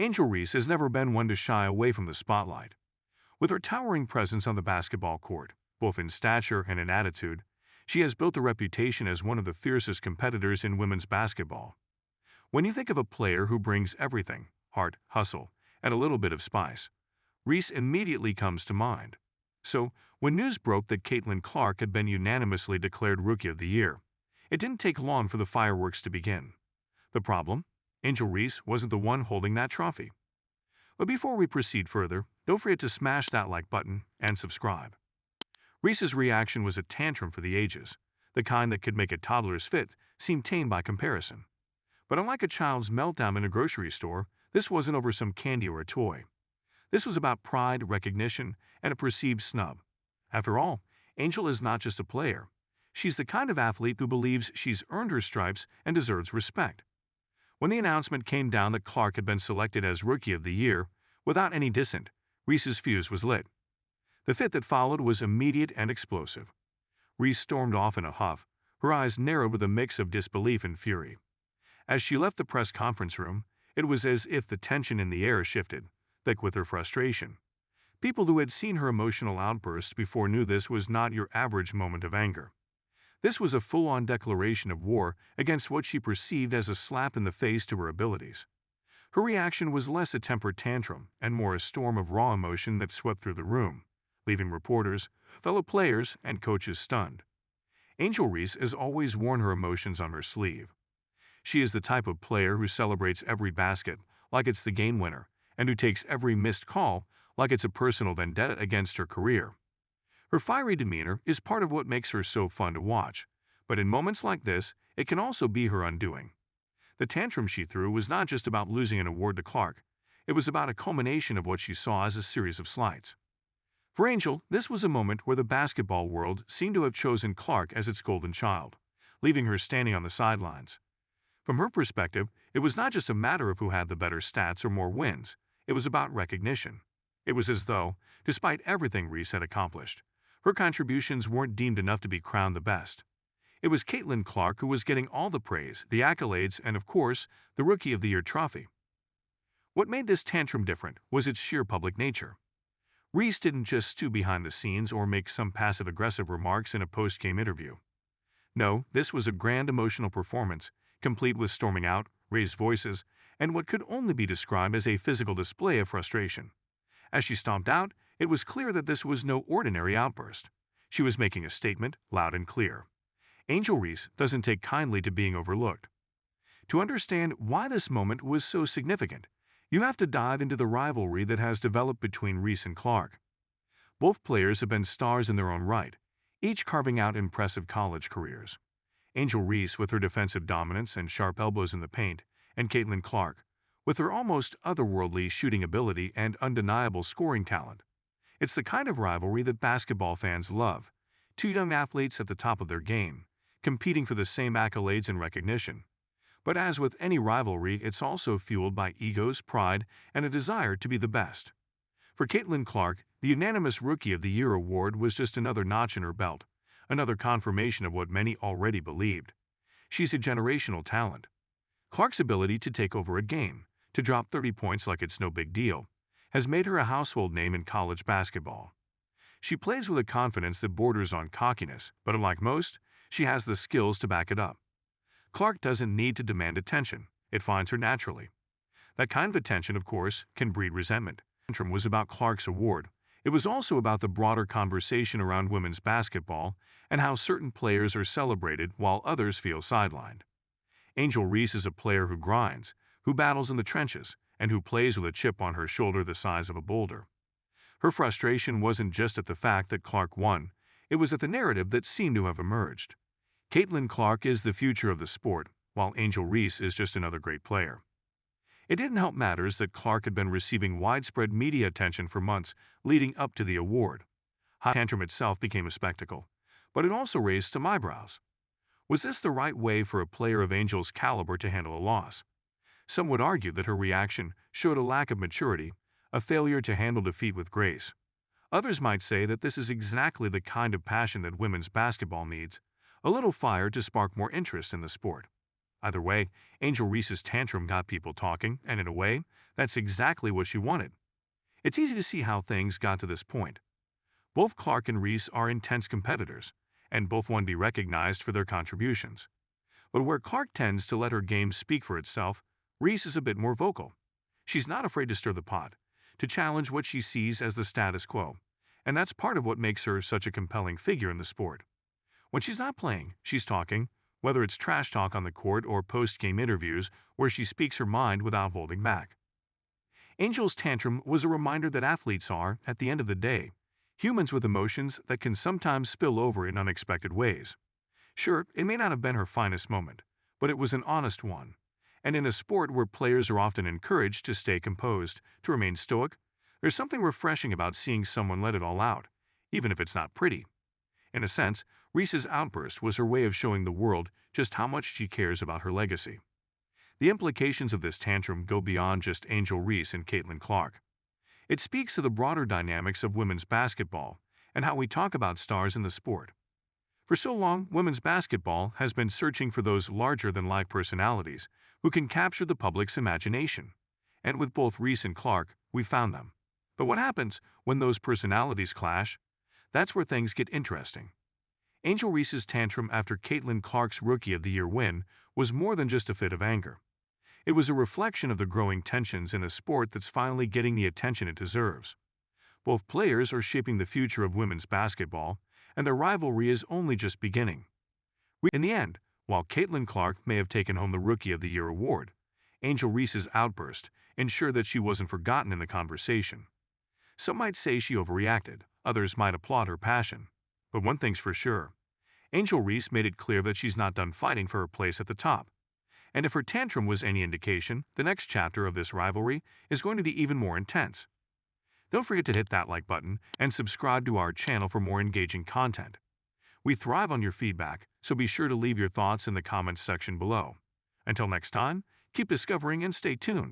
Angel Reese has never been one to shy away from the spotlight. With her towering presence on the basketball court, both in stature and in attitude, she has built a reputation as one of the fiercest competitors in women's basketball. When you think of a player who brings everything, heart, hustle, and a little bit of spice, Reese immediately comes to mind. So, when news broke that Caitlin Clark had been unanimously declared Rookie of the Year, it didn't take long for the fireworks to begin. The problem? Angel Reese wasn't the one holding that trophy. But before we proceed further, don't forget to smash that like button and subscribe. Reese's reaction was a tantrum for the ages, the kind that could make a toddler's fit seem tame by comparison. But unlike a child's meltdown in a grocery store, this wasn't over some candy or a toy. This was about pride, recognition, and a perceived snub. After all, Angel is not just a player. She's the kind of athlete who believes she's earned her stripes and deserves respect. When the announcement came down that Clark had been selected as Rookie of the Year, without any dissent, Reese's fuse was lit. The fit that followed was immediate and explosive. Reese stormed off in a huff, her eyes narrowed with a mix of disbelief and fury. As she left the press conference room, it was as if the tension in the air shifted, thick with her frustration. People who had seen her emotional outbursts before knew this was not your average moment of anger. This was a full-on declaration of war against what she perceived as a slap in the face to her abilities. Her reaction was less a temper tantrum and more a storm of raw emotion that swept through the room, leaving reporters, fellow players, and coaches stunned. Angel Reese has always worn her emotions on her sleeve. She is the type of player who celebrates every basket like it's the game winner, and who takes every missed call like it's a personal vendetta against her career. Her fiery demeanor is part of what makes her so fun to watch, but in moments like this, it can also be her undoing. The tantrum she threw was not just about losing an award to Clark, it was about a culmination of what she saw as a series of slights. For Angel, this was a moment where the basketball world seemed to have chosen Clark as its golden child, leaving her standing on the sidelines. From her perspective, it was not just a matter of who had the better stats or more wins, it was about recognition. It was as though, despite everything Reese had accomplished, her contributions weren't deemed enough to be crowned the best. It was Caitlin Clark who was getting all the praise, the accolades, and of course, the Rookie of the Year trophy. What made this tantrum different was its sheer public nature. Reese didn't just stew behind the scenes or make some passive-aggressive remarks in a post-game interview. No, this was a grand emotional performance, complete with storming out, raised voices, and what could only be described as a physical display of frustration. As she stomped out, it was clear that this was no ordinary outburst. She was making a statement, loud and clear. Angel Reese doesn't take kindly to being overlooked. To understand why this moment was so significant, you have to dive into the rivalry that has developed between Reese and Clark. Both players have been stars in their own right, each carving out impressive college careers. Angel Reese with her defensive dominance and sharp elbows in the paint, and Caitlin Clark with her almost otherworldly shooting ability and undeniable scoring talent. It's the kind of rivalry that basketball fans love, two young athletes at the top of their game, competing for the same accolades and recognition. But as with any rivalry, it's also fueled by egos, pride, and a desire to be the best. For Caitlin Clark, the unanimous Rookie of the Year award was just another notch in her belt, another confirmation of what many already believed. She's a generational talent. Clark's ability to take over a game, to drop 30 points like it's no big deal, has made her a household name in college basketball. She plays with a confidence that borders on cockiness, but unlike most, she has the skills to back it up. Clark doesn't need to demand attention, it finds her naturally. That kind of attention, of course, can breed resentment. The tantrum was about Clark's award. It was also about the broader conversation around women's basketball and how certain players are celebrated while others feel sidelined. Angel Reese is a player who grinds, who battles in the trenches, and who plays with a chip on her shoulder the size of a boulder. Her frustration wasn't just at the fact that Clark won, it was at the narrative that seemed to have emerged. Caitlin Clark is the future of the sport, while Angel Reese is just another great player. It didn't help matters that Clark had been receiving widespread media attention for months leading up to the award. The tantrum itself became a spectacle, but it also raised some eyebrows. Was this the right way for a player of Angel's caliber to handle a loss? Some would argue that her reaction showed a lack of maturity, a failure to handle defeat with grace. Others might say that this is exactly the kind of passion that women's basketball needs, a little fire to spark more interest in the sport. Either way, Angel Reese's tantrum got people talking, and in a way, that's exactly what she wanted. It's easy to see how things got to this point. Both Clark and Reese are intense competitors, and both want to be recognized for their contributions. But where Clark tends to let her game speak for itself, Reese is a bit more vocal. She's not afraid to stir the pot, to challenge what she sees as the status quo, and that's part of what makes her such a compelling figure in the sport. When she's not playing, she's talking, whether it's trash talk on the court or post-game interviews where she speaks her mind without holding back. Angel's tantrum was a reminder that athletes are, at the end of the day, humans with emotions that can sometimes spill over in unexpected ways. Sure, it may not have been her finest moment, but it was an honest one. And in a sport where players are often encouraged to stay composed, to remain stoic, there's something refreshing about seeing someone let it all out, even if it's not pretty. In a sense, Reese's outburst was her way of showing the world just how much she cares about her legacy. The implications of this tantrum go beyond just Angel Reese and Caitlin Clark. It speaks to the broader dynamics of women's basketball and how we talk about stars in the sport. For so long, women's basketball has been searching for those larger-than-life personalities who can capture the public's imagination. And with both Reese and Clark, we found them. But what happens when those personalities clash? That's where things get interesting. Angel Reese's tantrum after Caitlin Clark's Rookie of the Year win was more than just a fit of anger. It was a reflection of the growing tensions in a sport that's finally getting the attention it deserves. Both players are shaping the future of women's basketball, and their rivalry is only just beginning. In the end, while Caitlin Clark may have taken home the Rookie of the Year award, Angel Reese's outburst ensured that she wasn't forgotten in the conversation. Some might say she overreacted, others might applaud her passion. But one thing's for sure, Angel Reese made it clear that she's not done fighting for her place at the top. And if her tantrum was any indication, the next chapter of this rivalry is going to be even more intense. Don't forget to hit that like button and subscribe to our channel for more engaging content. We thrive on your feedback, so be sure to leave your thoughts in the comments section below. Until next time, keep discovering and stay tuned.